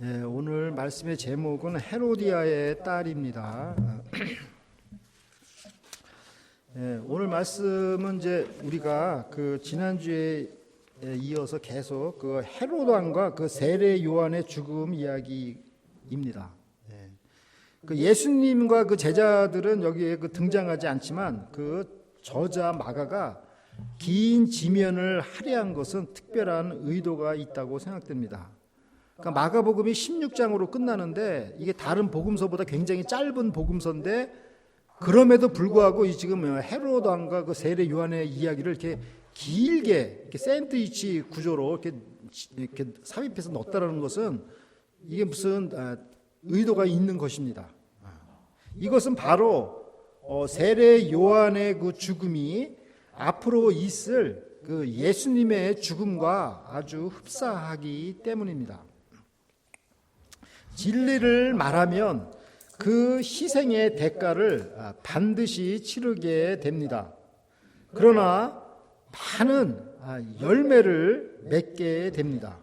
오늘 말씀의 제목은 헤로디아의 딸입니다. 오늘 말씀은 이제 우리가 그 지난주에 이어서 계속 그 헤롯 왕과 그 세례 요한의 죽음 이야기입니다. 그 예수님과 그 제자들은 여기에 그 등장하지 않지만 그 저자 마가가 긴 지면을 할애한 것은 특별한 의도가 있다고 생각됩니다. 그러니까 마가복음이 16장으로 끝나는데 이게 다른 복음서보다 굉장히 짧은 복음서인데 그럼에도 불구하고 이 지금 헤롯 왕과 그 세례 요한의 이야기를 이렇게 길게 이렇게 샌드위치 구조로 이렇게 삽입해서 넣었다라는 것은 이게 무슨 의도가 있는 것입니다. 이것은 바로 세례 요한의 그 죽음이 앞으로 있을 그 예수님의 죽음과 아주 흡사하기 때문입니다. 진리를 말하면 그 희생의 대가를 반드시 치르게 됩니다. 그러나 많은 열매를 맺게 됩니다.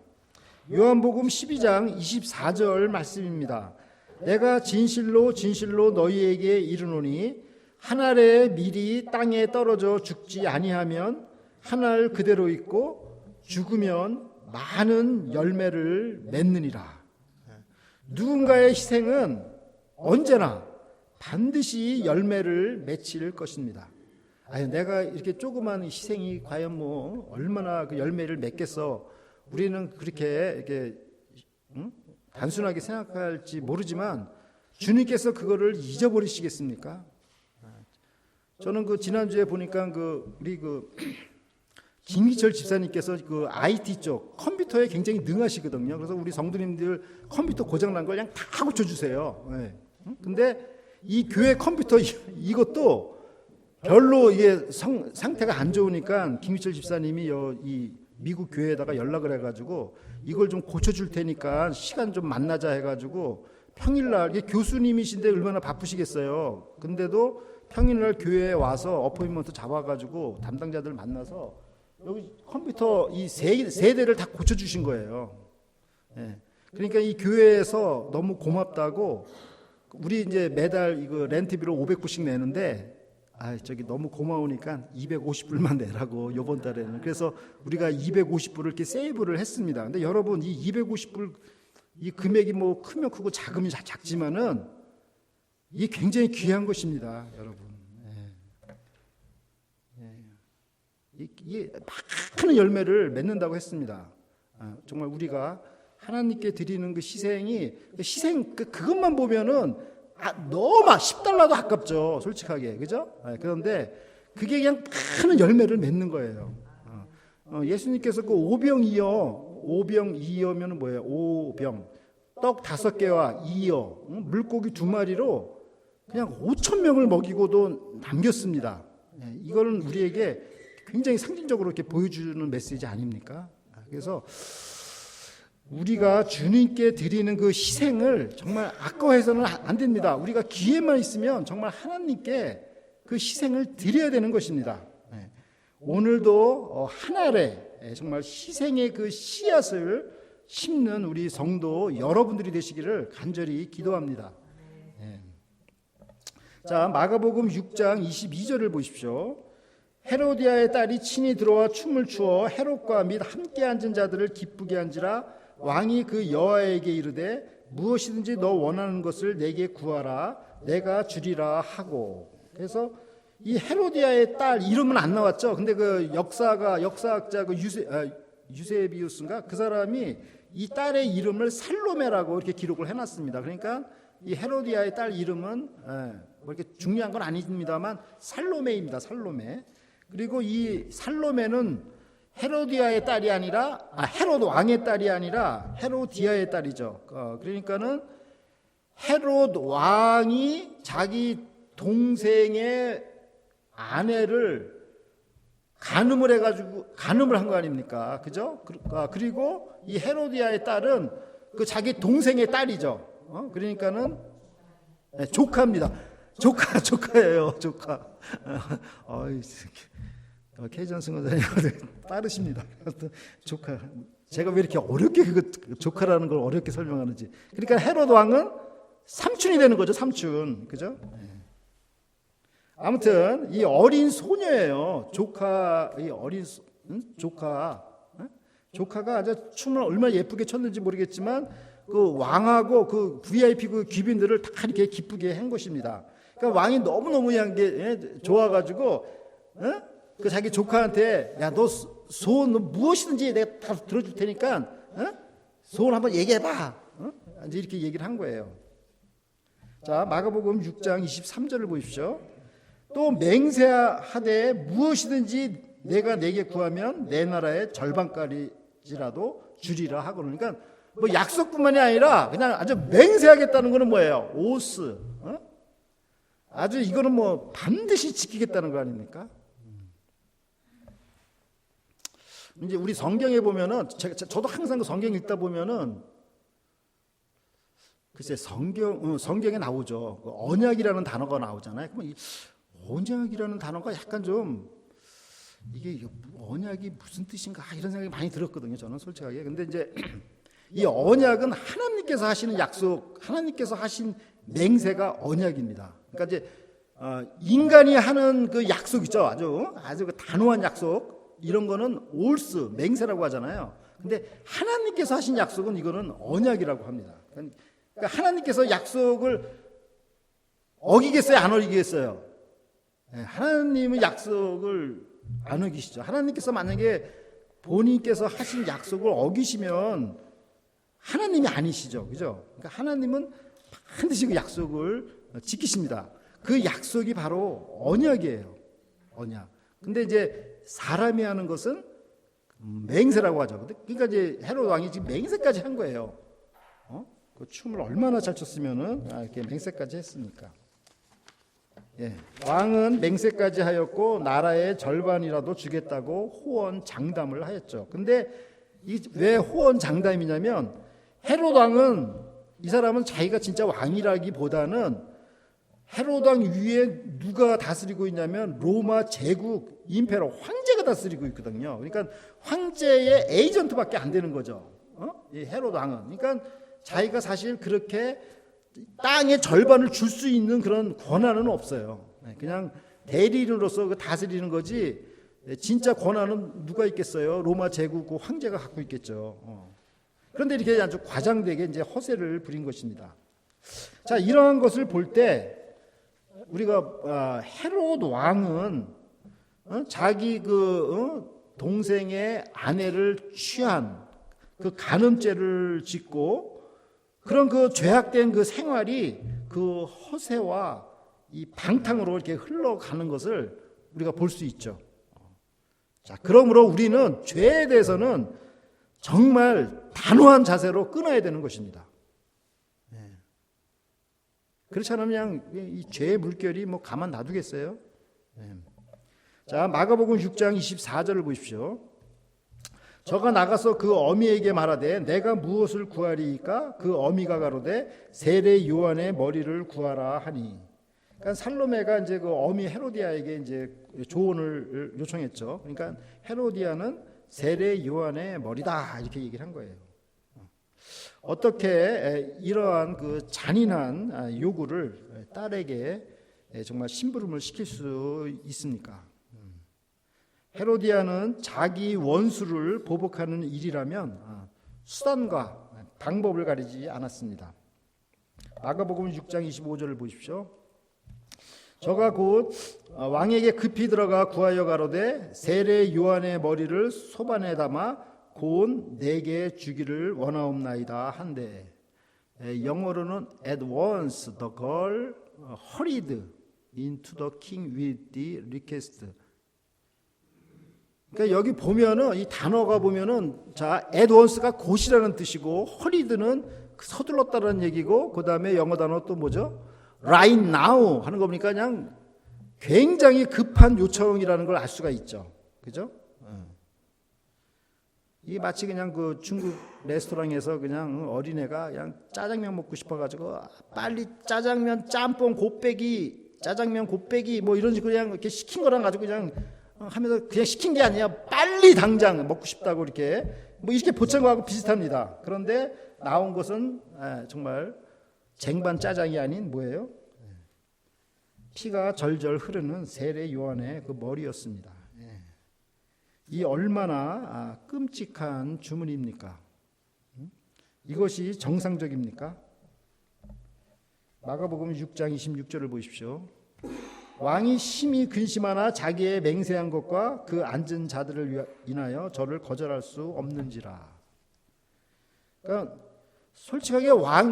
요한복음 12장 24절 말씀입니다. 내가 진실로 진실로 너희에게 이르노니 한 알의 밀이 땅에 떨어져 죽지 아니하면 한 알 그대로 있고 죽으면 많은 열매를 맺느니라. 누군가의 희생은 언제나 반드시 열매를 맺힐 것입니다. 아니, 내가 이렇게 조그만 희생이 과연 뭐 얼마나 그 열매를 맺겠어? 우리는 그렇게 이렇게 단순하게 생각할지 모르지만 주님께서 그거를 잊어버리시겠습니까? 저는 그 지난주에 보니까 우리 김기철 집사님께서 그 IT 쪽 컴퓨터에 굉장히 능하시거든요. 그래서 우리 성도님들 컴퓨터 고장난 걸 그냥 다 고쳐주세요. 근데 이 교회 컴퓨터 이것도 별로 이게 상태가 안 좋으니까 김기철 집사님이 이 미국 교회에다가 연락을 해가지고 이걸 좀 고쳐줄 테니까 시간 좀 만나자 해가지고 평일날 이게 교수님이신데 얼마나 바쁘시겠어요. 근데도 평일날 교회에 와서 어포인먼트 잡아가지고 담당자들 만나서 여기 컴퓨터 이 세 대를 다 고쳐주신 거예요. 그러니까 이 교회에서 너무 고맙다고 우리 이제 매달 이거 렌트비로 500불씩 내는데 저기 너무 고마우니까 250불만 내라고 이번 달에는. 그래서 우리가 250불을 이렇게 세이브를 했습니다. 근데 여러분 이 250불 이 금액이 뭐 크면 크고 작으면 작지만은 이게 굉장히 귀한 것입니다, 여러분. 이게 많은 열매를 맺는다고 했습니다. 정말 우리가 하나님께 드리는 그 희생이 그것만 보면은 너무 $10도 아깝죠, 솔직하게, 그죠? 그런데 그게 그냥 많은 열매를 맺는 거예요. 예수님께서 그 오병이어면은 뭐예요? 오병 떡 5개와 2여 물고기 2마리로 그냥 5,000명을 먹이고도 남겼습니다. 이거는 우리에게 굉장히 상징적으로 이렇게 보여주는 메시지 아닙니까? 그래서 우리가 주님께 드리는 그 희생을 정말 아까워해서는 안 됩니다. 우리가 기회만 있으면 정말 하나님께 그 희생을 드려야 되는 것입니다. 오늘도 하나에 정말 희생의 그 씨앗을 심는 우리 성도 여러분들이 되시기를 간절히 기도합니다. 자, 마가복음 6장 22절을 보십시오. 헤로디아의 딸이 친히 들어와 춤을 추어 헤롯과 및 함께 앉은 자들을 기쁘게 한지라. 왕이 그 여아에게 이르되 무엇이든지 너 원하는 것을 내게 구하라 내가 주리라 하고. 그래서 이 헤로디아의 딸 이름은 안 나왔죠. 근데 그 역사학자 그 유세비우스인가 그 사람이 이 딸의 이름을 살로메라고 이렇게 기록을 해놨습니다. 그러니까 이 헤로디아의 딸 이름은 뭐 이렇게 중요한 건 아닙니다만 살로메입니다. 살로메. 그리고 이 살로메는 헤로디아의 딸이 아니라 헤롯 왕의 딸이 아니라 헤로디아의 딸이죠. 그러니까는 헤롯 왕이 자기 동생의 아내를 간음을 한 거 아닙니까? 그죠? 그리고 이 헤로디아의 딸은 그 자기 동생의 딸이죠. 그러니까는 조카입니다. 조카예요, 조카. 케이전 승원사님 빠르십니다. 조카. 제가 왜 이렇게 어렵게 조카라는 걸 어렵게 설명하는지. 그러니까 헤롯 왕은 삼촌이 되는 거죠, 삼촌. 그죠? 아무튼 이 어린 소녀예요. 조카, 이 어린 조카. 조카가 아주 춤을 얼마나 예쁘게 췄는지 모르겠지만 그 왕하고 그 VIP 그 귀빈들을 다 이렇게 기쁘게 한 것입니다. 그러니까 왕이 너무너무 게 좋아가지고 그 자기 조카한테 야, 너 소원 너 무엇이든지 내가 다 들어줄 테니까 소원 한번 얘기해봐. 이제 이렇게 얘기를 한 거예요. 자, 마가복음 6장 23절을 보십시오. 또 맹세하되 무엇이든지 내가 내게 구하면 내 나라의 절반까지라도 주리라 하거든. 그러니까 뭐 약속뿐만이 아니라 그냥 아주 맹세하겠다는 거는 뭐예요? 오스. 아주 이거는 뭐 반드시 지키겠다는 거 아닙니까? 이제 우리 성경에 보면은 저도 항상 그 성경 읽다 보면은 글쎄 성경에 나오죠. 그 언약이라는 단어가 나오잖아요. 그러면 이 언약이라는 단어가 약간 좀 이게 언약이 무슨 뜻인가 이런 생각이 많이 들었거든요. 저는 솔직하게. 근데 이제 이 언약은 하나님께서 하시는 약속, 하나님께서 하신 맹세가 언약입니다. 그러니까 이제 인간이 하는 그 약속 있죠. 아주 그 단호한 약속 이런 거는 올스 맹세라고 하잖아요. 근데 하나님께서 하신 약속은 이거는 언약이라고 합니다. 그러니까 하나님께서 약속을 어기겠어요? 안 어기겠어요? 하나님의 약속을 안 어기시죠. 하나님께서 만약에 본인께서 하신 약속을 어기시면 하나님이 아니시죠. 그죠? 그러니까 하나님은 반드시 그 약속을 지키십니다. 그 약속이 바로 언약이에요. 언약. 근데 이제 사람이 하는 것은 맹세라고 하죠. 그러니까 이제 헤롯 왕이 지금 맹세까지 한 거예요. 그 춤을 얼마나 잘 췄으면은 이렇게 맹세까지 했으니까. 예. 왕은 맹세까지 하였고 나라의 절반이라도 주겠다고 호언 장담을 하였죠. 근데 왜 호언 장담이냐면 헤롯 왕은 이 사람은 자기가 진짜 왕이라기보다는 헤롯 왕 위에 누가 다스리고 있냐면 로마 제국 임페러 황제가 다스리고 있거든요. 그러니까 황제의 에이전트밖에 안 되는 거죠. 이 헤롯 왕은. 그러니까 자기가 사실 그렇게 땅의 절반을 줄 수 있는 그런 권한은 없어요. 그냥 대리인으로서 다스리는 거지 진짜 권한은 누가 있겠어요? 로마 제국 그 황제가 갖고 있겠죠. 그런데 이렇게 아주 과장되게 이제 허세를 부린 것입니다. 자, 이러한 것을 볼 때 우리가 헤롯 왕은 자기 그 동생의 아내를 취한 그 간음죄를 짓고 그런 그 죄악된 그 생활이 그 허세와 이 방탕으로 이렇게 흘러가는 것을 우리가 볼 수 있죠. 자, 그러므로 우리는 죄에 대해서는 정말 단호한 자세로 끊어야 되는 것입니다. 그렇지 않으면 그냥 이 죄의 물결이 뭐 가만 놔두겠어요? 자, 마가복음 6장 24절을 보십시오. 저가 나가서 그 어미에게 말하되 내가 무엇을 구하리이까? 그 어미가 가로되 세례 요한의 머리를 구하라 하니. 그러니까 살로메가 이제 그 어미 헤로디아에게 이제 조언을 요청했죠. 그러니까 헤로디아는 세례 요한의 머리다 이렇게 얘기를 한 거예요. 어떻게 이러한 그 잔인한 요구를 딸에게 정말 심부름을 시킬 수 있습니까? 헤로디아는 자기 원수를 보복하는 일이라면 수단과 방법을 가리지 않았습니다. 마가복음 6장 25절을 보십시오. 저가 곧 왕에게 급히 들어가 구하여 가로되 세례 요한의 머리를 소반에 담아 곧 내게 주기를 원하옵나이다 한데, 영어로는 at once the girl hurried into the king with the request. 그러니까 여기 보면은 이 단어가 보면은 자 at once가 곧이라는 뜻이고 hurried는 서둘렀다는 얘기고 그 다음에 영어 단어 또 뭐죠? right now 하는 거 보니까 그냥 굉장히 급한 요청이라는 걸 알 수가 있죠. 그죠? 이게 마치 그냥 그 중국 레스토랑에서 그냥 어린애가 그냥 짜장면 먹고 싶어가지고 빨리 짜장면 짬뽕 곱빼기 짜장면 곱빼기 뭐 이런 식으로 그냥 이렇게 시킨 거랑 가지고 그냥 하면서 그냥 시킨 게 아니야. 빨리 당장 먹고 싶다고 이렇게 뭐 이렇게 보채는 거하고 비슷합니다. 그런데 나온 것은 정말 쟁반 짜장이 아닌 뭐예요? 피가 절절 흐르는 세례 요한의 그 머리였습니다. 이 얼마나 끔찍한 주문입니까? 이것이 정상적입니까? 마가복음 6장 26절을 보십시오. 왕이 심히 근심하나 자기의 맹세한 것과 그 앉은 자들을 인하여 저를 거절할 수 없는지라. 그러니까 솔직하게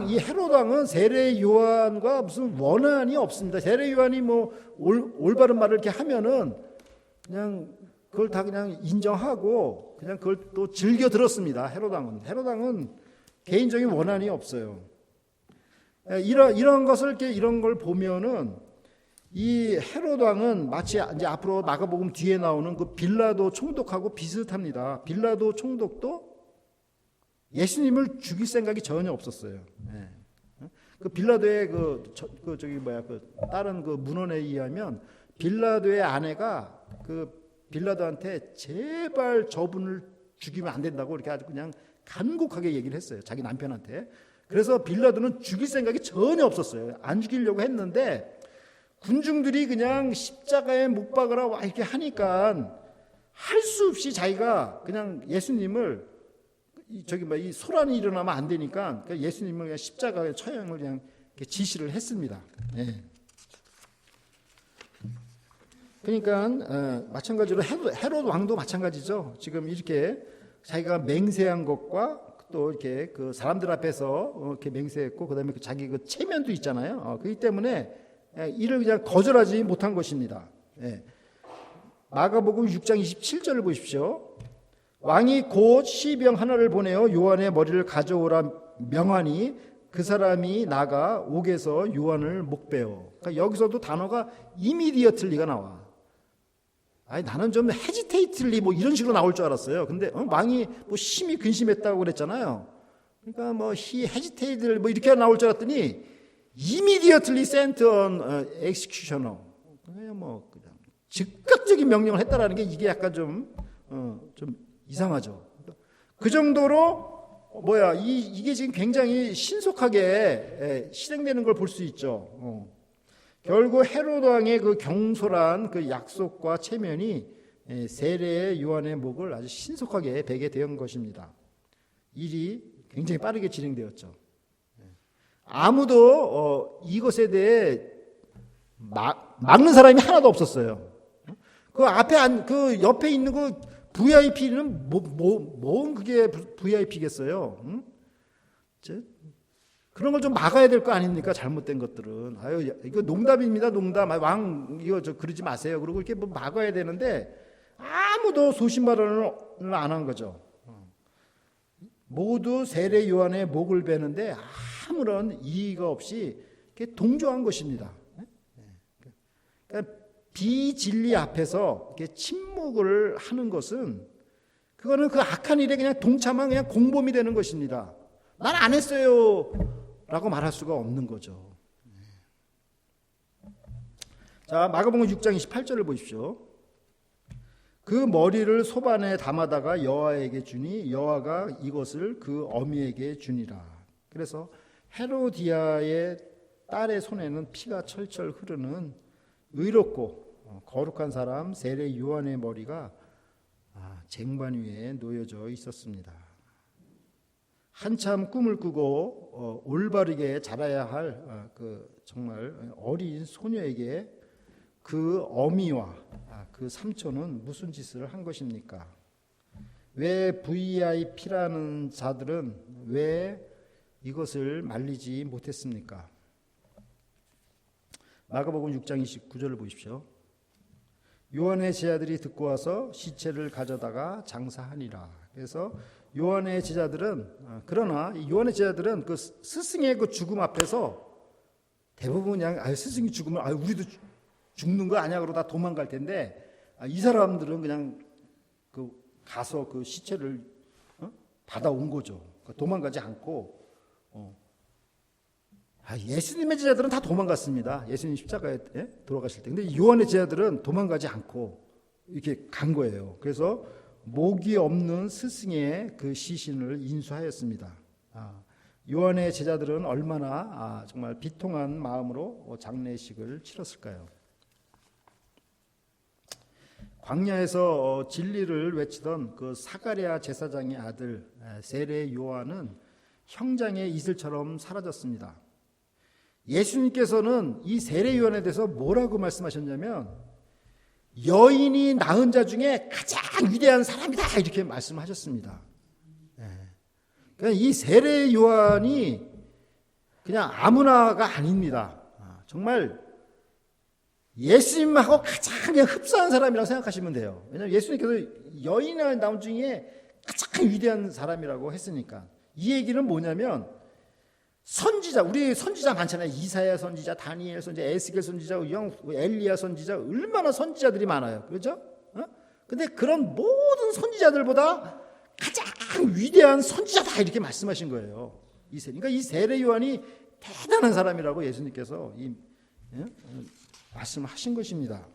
이 헤롯 왕은 세례 요한과 무슨 원한이 없습니다. 세례 요한이 뭐 올바른 말을 이렇게 하면은 그냥 그걸 다 그냥 인정하고 그냥 그걸 또 즐겨 들었습니다. 헤롯 왕은 개인적인 원한이 없어요. 이런 것을 이런 걸 보면은 이 헤롯 왕은 마치 이제 앞으로 마가복음 뒤에 나오는 그 빌라도 총독하고 비슷합니다. 빌라도 총독도 예수님을 죽일 생각이 전혀 없었어요. 그 빌라도의 그 다른 그 문헌에 의하면 빌라도의 아내가 그 빌라도한테 제발 저분을 죽이면 안 된다고 이렇게 아주 그냥 간곡하게 얘기를 했어요. 자기 남편한테. 그래서 빌라도는 죽일 생각이 전혀 없었어요. 안 죽이려고 했는데 군중들이 그냥 십자가에 못 박으라 이렇게 하니까 할 수 없이 자기가 그냥 예수님을 이 소란이 일어나면 안 되니까 예수님을 그냥 십자가에 처형을 그냥 지시를 했습니다. 그러니까 마찬가지로 헤롯 왕도 마찬가지죠. 지금 이렇게 자기가 맹세한 것과 또 이렇게 그 사람들 앞에서 이렇게 맹세했고 그다음에 자기 그 체면도 있잖아요. 그렇기 때문에 이를 그냥 거절하지 못한 것입니다. 마가복음 6장 27절을 보십시오. 왕이 곧 시병 하나를 보내어 요한의 머리를 가져오라 명하니 그 사람이 나가 옥에서 요한을 목베어. 그러니까 여기서도 단어가 immediately가 나와. 나는 좀 hesitately 뭐 이런 식으로 나올 줄 알았어요. 근데 왕이 뭐 심히 근심했다고 그랬잖아요. 그러니까 뭐 he hesitated 뭐 이렇게 나올 줄 알았더니 immediately sent an executioner. 그냥 뭐 그냥 즉각적인 명령을 했다라는 게 이게 약간 좀 이상하죠. 그 정도로 이게 지금 굉장히 신속하게 실행되는 걸 볼 수 있죠. 결국 헤롯 왕의 그 경솔한 그 약속과 체면이 세례 요한의 목을 아주 신속하게 베게 된 것입니다. 일이 굉장히 빠르게 진행되었죠. 아무도 이것에 대해 막는 사람이 하나도 없었어요. 그 그 옆에 있는 그 VIP는 뭔 그게 VIP겠어요? 응? 그런 걸 좀 막아야 될 거 아닙니까? 잘못된 것들은. 이거 농담입니다, 농담. 왕 이거 그러지 마세요. 그리고 이렇게 뭐 막아야 되는데 아무도 소신발언을 안 한 거죠. 모두 세례 요한의 목을 베는데 아무런 이의가 없이 이렇게 동조한 것입니다. 그러니까 비진리 앞에서 이렇게 침묵을 하는 것은 그거는 그 악한 일에 그냥 동참한 그냥 공범이 되는 것입니다. 난 안 했어요 라고 말할 수가 없는 거죠. 자, 마가복음 6장 28절을 보십시오. 그 머리를 소반에 담아다가 여호와에게 주니 여호와가 이것을 그 어미에게 주니라. 그래서 헤로디아의 딸의 손에는 피가 철철 흐르는 의롭고 거룩한 사람 세례 요한의 머리가 쟁반 위에 놓여져 있었습니다. 한참 꿈을 꾸고 올바르게 자라야 할 정말 어린 소녀에게 그 어미와 그 삼촌은 무슨 짓을 한 것입니까? 왜 VIP라는 자들은 왜 이것을 말리지 못했습니까? 마가복음 6장 29절을 보십시오. 요한의 제자들이 듣고 와서 시체를 가져다가 장사하니라. 그래서 요한의 제자들은 그러나 요한의 제자들은 그 스승의 그 죽음 앞에서 대부분 그냥 스승이 죽으면 우리도 죽는 거 아니야 그러고 다 도망갈 텐데 이 사람들은 그냥 가서 그 시체를 받아온 거죠. 도망가지 않고 예수님의 제자들은 다 도망갔습니다. 예수님 십자가에 돌아가실 때. 근데 요한의 제자들은 도망가지 않고 이렇게 간 거예요. 그래서 목이 없는 스승의 그 시신을 인수하였습니다. 요한의 제자들은 얼마나 정말 비통한 마음으로 장례식을 치렀을까요? 광야에서 진리를 외치던 그 사가랴 제사장의 아들 세례 요한은 형장의 이슬처럼 사라졌습니다. 예수님께서는 이 세례 요한에 대해서 뭐라고 말씀하셨냐면 여인이 낳은 자 중에 가장 위대한 사람이다 이렇게 말씀하셨습니다. 그러니까 이 세례 요한이 그냥 아무나가 아닙니다. 정말 예수님하고 가장 흡사한 사람이라고 생각하시면 돼요. 왜냐하면 예수님께서 여인이 낳은 중에 가장 위대한 사람이라고 했으니까. 이 얘기는 뭐냐면 선지자, 우리 선지자 많잖아요. 이사야 선지자, 다니엘 선지자, 에스겔 선지자, 엘리야 선지자, 얼마나 선지자들이 많아요. 그렇죠? 근데 그런 모든 선지자들보다 가장 위대한 선지자다 이렇게 말씀하신 거예요. 그러니까 이 세례 요한이 대단한 사람이라고 예수님께서 말씀하신 것입니다.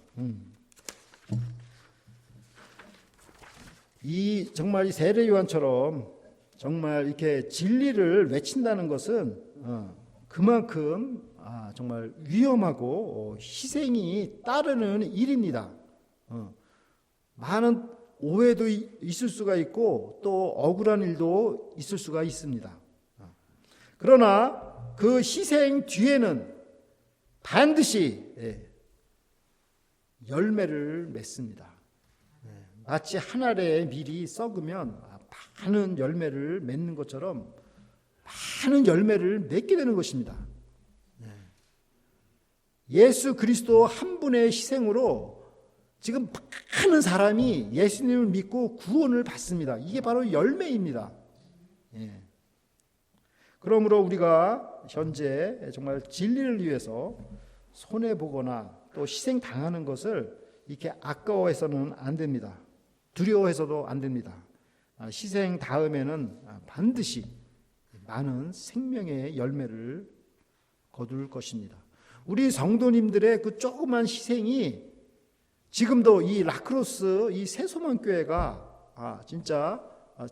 정말 이 세례 요한처럼 정말 이렇게 진리를 외친다는 것은 그만큼 정말 위험하고 희생이 따르는 일입니다. 많은 오해도 있을 수가 있고 또 억울한 일도 있을 수가 있습니다. 그러나 그 희생 뒤에는 반드시 열매를 맺습니다. 마치 한 알의 밀이 썩으면 많은 열매를 맺는 것처럼 많은 열매를 맺게 되는 것입니다. 예수 그리스도 한 분의 희생으로 지금 많은 사람이 예수님을 믿고 구원을 받습니다. 이게 바로 열매입니다. 그러므로 우리가 현재 정말 진리를 위해서 손해보거나 또 희생당하는 것을 이렇게 아까워해서는 안 됩니다. 두려워해서도 안 됩니다. 희생 다음에는 반드시 많은 생명의 열매를 거둘 것입니다. 우리 성도님들의 그 조그만 희생이 지금도 이 라크로스 이 새소망교회가 진짜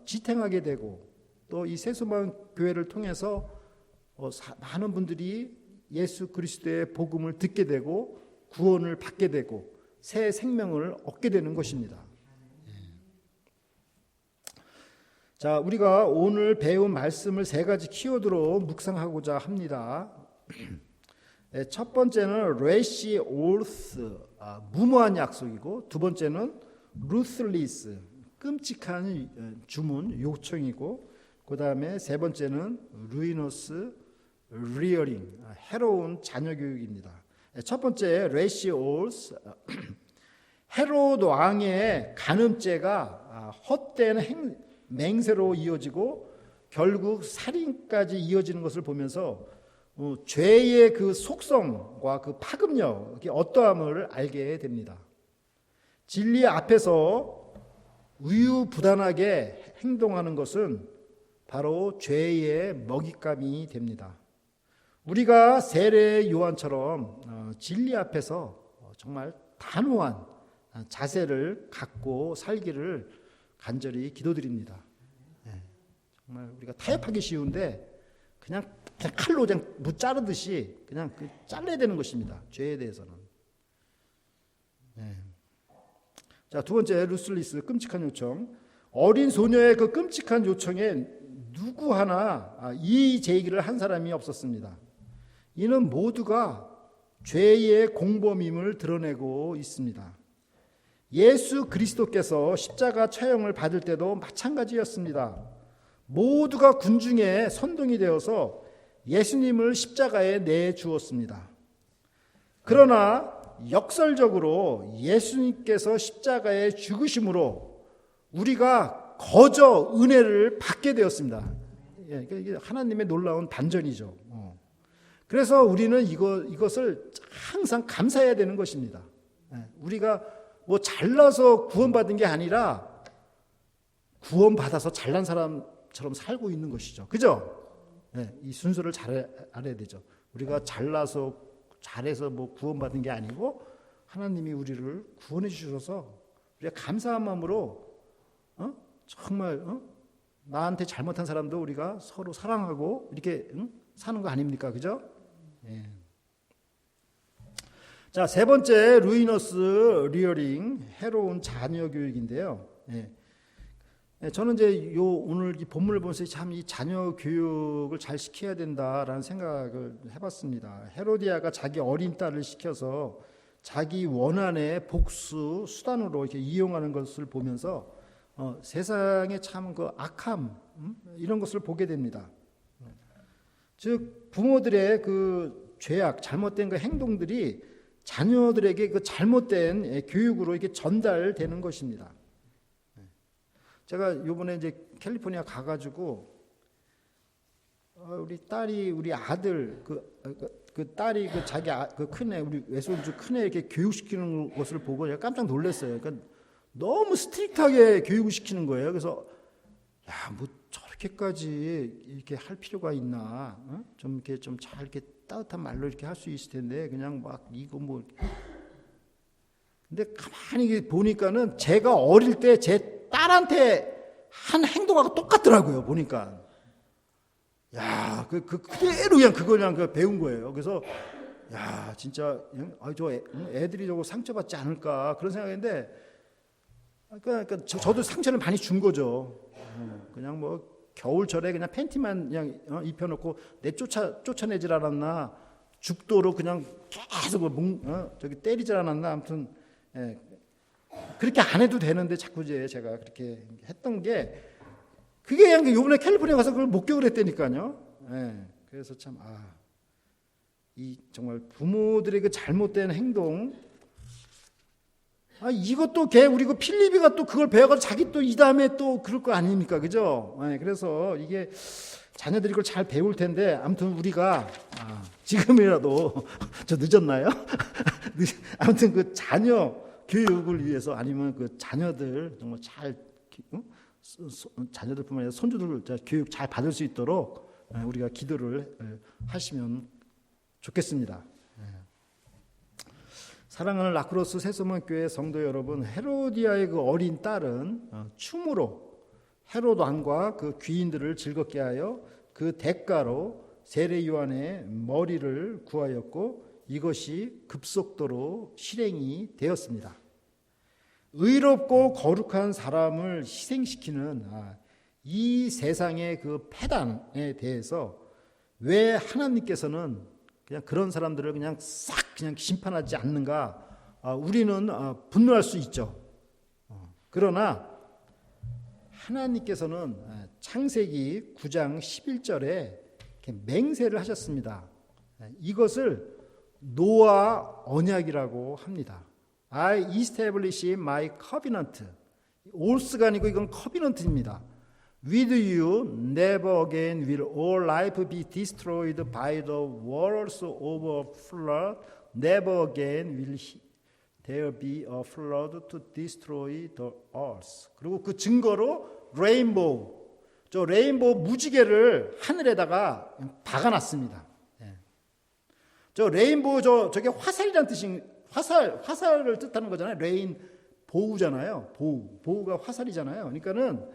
지탱하게 되고 또 이 새소망교회를 통해서 많은 분들이 예수 그리스도의 복음을 듣게 되고 구원을 받게 되고 새 생명을 얻게 되는 것입니다. 자, 우리가 오늘 배운 말씀을 세 가지 키워드로 묵상하고자 합니다. 첫 번째는 레시 올스, 무모한 약속이고, 두 번째는 루슬리스, 끔찍한 주문, 요청이고, 그 다음에 세 번째는 루이너스 리어링, 해로운 자녀 교육입니다. 첫 번째 레시 올스, 헤롯 왕의 간음죄가 헛된 맹세로 이어지고 결국 살인까지 이어지는 것을 보면서 죄의 그 속성과 그 파급력이 어떠함을 알게 됩니다. 진리 앞에서 우유부단하게 행동하는 것은 바로 죄의 먹잇감이 됩니다. 우리가 세례 요한처럼 진리 앞에서 정말 단호한 자세를 갖고 살기를 간절히 기도드립니다. 정말 우리가 타협하기 쉬운데 그냥 칼로 그냥 무 자르듯이 그냥 잘라야 되는 것입니다. 죄에 대해서는. 자, 두 번째 루슬리스, 끔찍한 요청. 어린 소녀의 그 끔찍한 요청에 누구 하나 이 제기를 한 사람이 없었습니다. 이는 모두가 죄의 공범임을 드러내고 있습니다. 예수 그리스도께서 십자가 처형을 받을 때도 마찬가지였습니다. 모두가 군중의 선동이 되어서 예수님을 십자가에 내주었습니다. 그러나 역설적으로 예수님께서 십자가에 죽으심으로 우리가 거저 은혜를 받게 되었습니다. 이게 하나님의 놀라운 반전이죠. 그래서 우리는 이것을 항상 감사해야 되는 것입니다. 우리가 뭐 잘나서 구원받은 게 아니라 구원받아서 잘난 사람처럼 살고 있는 것이죠. 그죠? 이 순서를 잘 알아야 되죠. 우리가 잘해서 뭐 구원받은 게 아니고 하나님이 우리를 구원해 주셔서 우리가 감사한 마음으로 정말 나한테 잘못한 사람도 우리가 서로 사랑하고 이렇게 사는 거 아닙니까? 그죠? 예. 자, 세 번째 루이너스 리어링, 해로운 자녀 교육인데요. 예. 저는 이제 오늘 이 본문을 보면서 참 이 자녀 교육을 잘 시켜야 된다라는 생각을 해봤습니다. 헤로디아가 자기 어린 딸을 시켜서 자기 원한의 복수 수단으로 이렇게 이용하는 것을 보면서 세상의 참 그 악함 이런 것을 보게 됩니다. 즉 부모들의 그 죄악, 잘못된 그 행동들이 자녀들에게 그 잘못된 교육으로 이렇게 전달되는 것입니다. 제가 이번에 이제 캘리포니아 가가지고 우리 아들 그 딸이 그 자기 그 큰애 우리 외손주 큰애 이렇게 교육시키는 것을 보고 제가 깜짝 놀랐어요. 그러니까 너무 스트릭트하게 교육을 시키는 거예요. 그래서 야, 뭐 저렇게까지 이렇게 할 필요가 있나? 좀 이렇게 좀 잘 이렇게 따뜻한 말로 이렇게 할 수 있을 텐데 그냥 막 이거 뭐. 근데 가만히 보니까는 제가 어릴 때 제 딸한테 한 행동하고 똑같더라고요. 보니까. 야, 그대로 그냥 배운 거예요. 그래서 야, 진짜 저 애들이 저거 상처받지 않을까 그런 생각인데. 그러니까 저도 상처를 많이 준 거죠. 그냥 뭐 겨울철에 그냥 팬티만 그냥 입혀놓고 쫓아내질 않았나, 죽도록 그냥 계속 저기 때리질 않았나, 아무튼 그렇게 안 해도 되는데 자꾸 제가 그렇게 했던 게 그게 그냥 요번에 캘리포니아 가서 그걸 목격을 했다니까요. 그래서 참 이 정말 부모들의 그 잘못된 행동. 이것도 우리 그 필리비가 또 그걸 배워가지고 자기 또 이 다음에 또 그럴 거 아닙니까, 그죠? 그래서 이게 자녀들이 그걸 잘 배울 텐데, 아무튼 우리가 지금이라도 저 늦었나요? 아무튼 그 자녀 교육을 위해서 아니면 그 자녀들 정말 잘 자녀들뿐만 아니라 손주들 교육 잘 받을 수 있도록 우리가 기도를 하시면 좋겠습니다. 사랑하는 라크로스 새소망교회 성도 여러분, 헤로디아의 그 어린 딸은 춤으로 헤롯 왕과 그 귀인들을 즐겁게 하여 그 대가로 세례 요한의 머리를 구하였고, 이것이 급속도로 실행이 되었습니다. 의롭고 거룩한 사람을 희생시키는 이 세상의 그 패단에 대해서 왜 하나님께서는 그냥 그런 사람들을 그냥 싹 그냥 심판하지 않는가? 우리는 분노할 수 있죠. 그러나 하나님께서는 창세기 9장 11절에 이렇게 맹세를 하셨습니다. 이것을 노아 언약이라고 합니다. I establish my covenant. 올스가 아니고 이건 커비넌트입니다. With you never again will all life be destroyed by the waters of a flood. Never again will there be a flood to destroy the earth. 그리고 그 증거로 레인보우, 저 레인보우 무지개를 하늘에다가 박아놨습니다. 저 레인보우 저게 화살이라는 뜻인, 화살을 뜻하는 거잖아요. 레인보우잖아요. 보우가 화살이잖아요. 그러니까는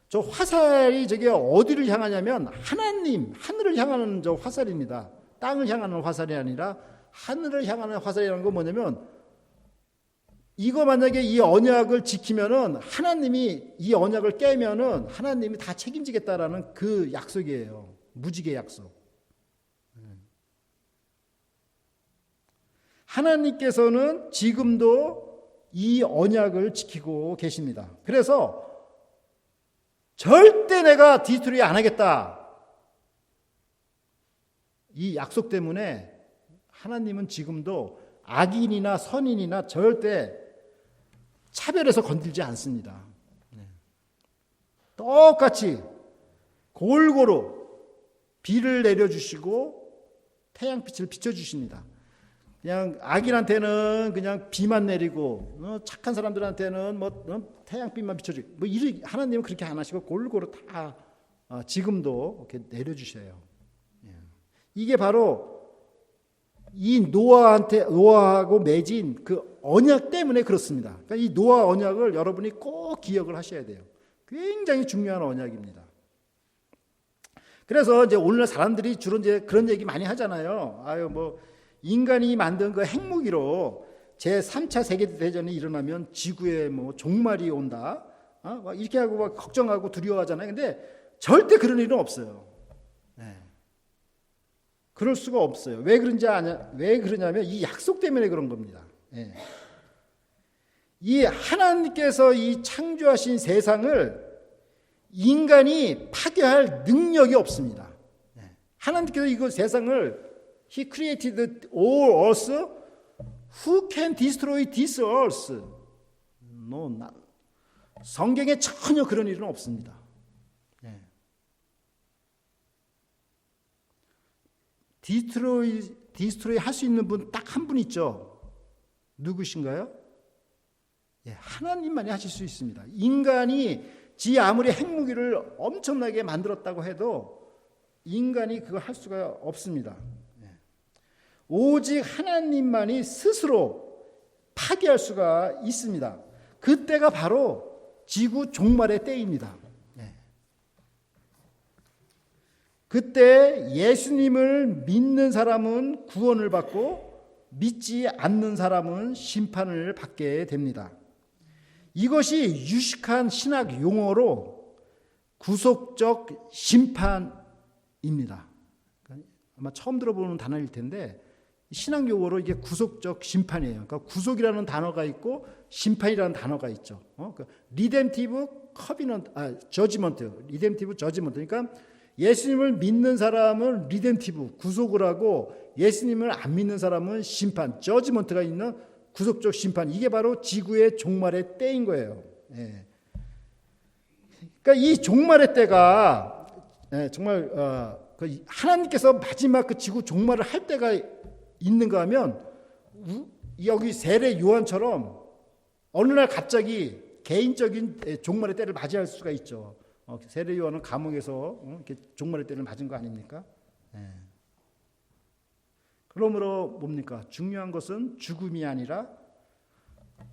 저 화살이 저게 어디를 향하냐면 하늘을 향하는 저 화살입니다. 땅을 향하는 화살이 아니라 하늘을 향하는 화살이라는 건 뭐냐면, 이거 만약에 이 언약을 지키면은 하나님이 이 언약을 깨면은 하나님이 다 책임지겠다라는 그 약속이에요. 무지개 약속. 하나님께서는 지금도 이 언약을 지키고 계십니다. 그래서 절대 내가 디스트로이 안 하겠다. 이 약속 때문에 하나님은 지금도 악인이나 선인이나 절대 차별해서 건들지 않습니다. 똑같이 골고루 비를 내려주시고 태양빛을 비춰주십니다. 그냥 악인한테는 그냥 비만 내리고 착한 사람들한테는 태양빛만 비춰주고 하나님은 그렇게 안 하시고 골고루 다 지금도 이렇게 내려주셔요. 이게 바로 이 노아하고 맺은 그 언약 때문에 그렇습니다. 그러니까 이 노아 언약을 여러분이 꼭 기억을 하셔야 돼요. 굉장히 중요한 언약입니다. 그래서 이제 오늘날 사람들이 주로 이제 그런 얘기 많이 하잖아요. 인간이 만든 그 핵무기로 제3차 세계대전이 일어나면 지구에 종말이 온다. 이렇게 하고 막 걱정하고 두려워하잖아요. 근데 절대 그런 일은 없어요. 네. 그럴 수가 없어요. 왜 그러냐면 이 약속 때문에 그런 겁니다. 네. 이 하나님께서 이 창조하신 세상을 인간이 파괴할 능력이 없습니다. 네. 하나님께서 이거 세상을 He created all earth. Who can destroy this earth? No, not. 성경에 전혀 그런 일은 없습니다. 네. 디스트로이 할 수 있는 분 딱 한 분 있죠. 누구신가요? 예, 하나님만이 하실 수 있습니다. 인간이 지 아무리 핵무기를 엄청나게 만들었다고 해도 인간이 그거 할 수가 없습니다. 예. 오직 하나님만이 스스로 파괴할 수가 있습니다. 그때가 바로 지구 종말의 때입니다. 예. 그때 예수님을 믿는 사람은 구원을 받고 믿지 않는 사람은 심판을 받게 됩니다. 이것이 유식한 신학 용어로 구속적 심판입니다. 아마 처음 들어보는 단어일 텐데 신학 용어로 이게 구속적 심판이에요. 그러니까 구속이라는 단어가 있고 심판이라는 단어가 있죠. 리뎀티브 커비넌트, 저지먼트, 리뎀티브 저지먼트. 그러니까 예수님을 믿는 사람은 리뎀티브 구속을 하고 예수님을 안 믿는 사람은 심판, 저지먼트가 있는 구속적 심판. 이게 바로 지구의 종말의 때인 거예요. 예. 그러니까 이 종말의 때가 정말 하나님께서 마지막 그 지구 종말을 할 때가 있는가 하면 여기 세례 요한처럼 어느 날 갑자기 개인적인 종말의 때를 맞이할 수가 있죠. 세례 요한은 감옥에서 이렇게 종말의 때를 맞은 거 아닙니까? 예. 그러므로 뭡니까? 중요한 것은 죽음이 아니라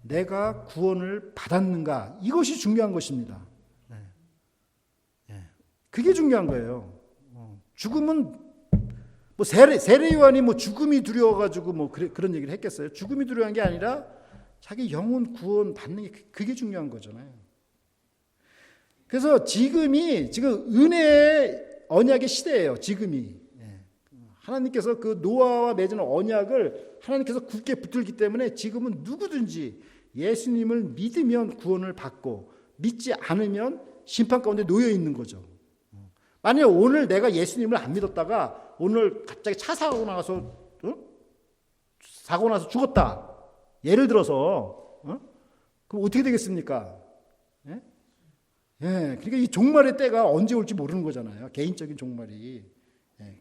내가 구원을 받았는가, 이것이 중요한 것입니다. 그게 중요한 거예요. 죽음은 세례 요한이 죽음이 두려워가지고 그런 얘기를 했겠어요? 죽음이 두려운 게 아니라 자기 영혼 구원 받는 게 그게 중요한 거잖아요. 그래서 지금 은혜의 언약의 시대예요. 지금이. 하나님께서 그 노아와 맺은 언약을 하나님께서 굳게 붙들기 때문에 지금은 누구든지 예수님을 믿으면 구원을 받고 믿지 않으면 심판 가운데 놓여 있는 거죠. 만약에 오늘 내가 예수님을 안 믿었다가 오늘 갑자기 차 사고 나서 죽었다. 예를 들어서 그럼 어떻게 되겠습니까? 예? 그러니까 이 종말의 때가 언제 올지 모르는 거잖아요. 개인적인 종말이.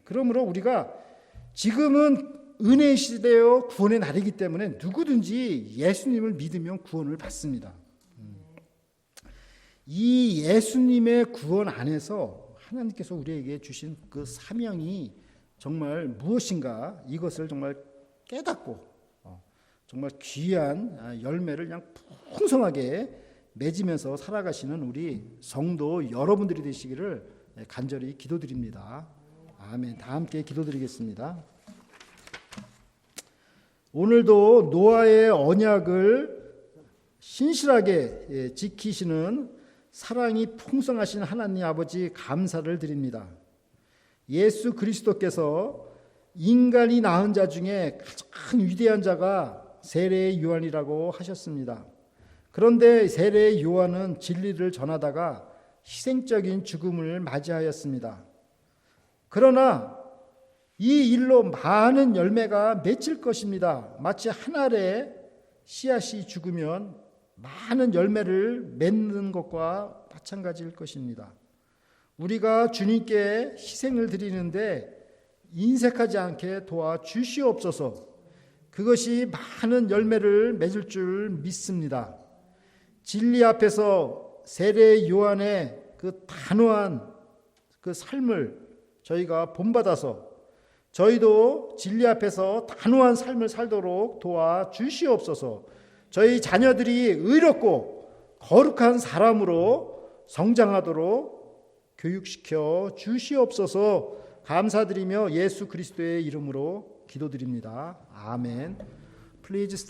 그러므로 우리가 지금은 은혜의 시대요 구원의 날이기 때문에 누구든지 예수님을 믿으면 구원을 받습니다. 이 예수님의 구원 안에서 하나님께서 우리에게 주신 그 사명이 정말 무엇인가, 이것을 정말 깨닫고 정말 귀한 열매를 그냥 풍성하게 맺으면서 살아가시는 우리 성도 여러분들이 되시기를 간절히 기도드립니다. 아멘. 다 함께 기도드리겠습니다. 오늘도 노아의 언약을 신실하게 지키시는 사랑이 풍성하신 하나님 아버지 감사를 드립니다. 예수 그리스도께서 인간이 낳은 자 중에 가장 위대한 자가 세례 요한이라고 하셨습니다. 그런데 세례 요한은 진리를 전하다가 희생적인 죽음을 맞이하였습니다. 그러나 이 일로 많은 열매가 맺힐 것입니다. 마치 한 알의 씨앗이 죽으면 많은 열매를 맺는 것과 마찬가지일 것입니다. 우리가 주님께 희생을 드리는데 인색하지 않게 도와주시옵소서. 그것이 많은 열매를 맺을 줄 믿습니다. 진리 앞에서 세례 요한의 그 단호한 그 삶을 저희가 본받아서 저희도 진리 앞에서 단호한 삶을 살도록 도와주시옵소서. 저희 자녀들이 의롭고 거룩한 사람으로 성장하도록 교육시켜 주시옵소서. 감사드리며 예수 그리스도의 이름으로 기도드립니다. 아멘. Please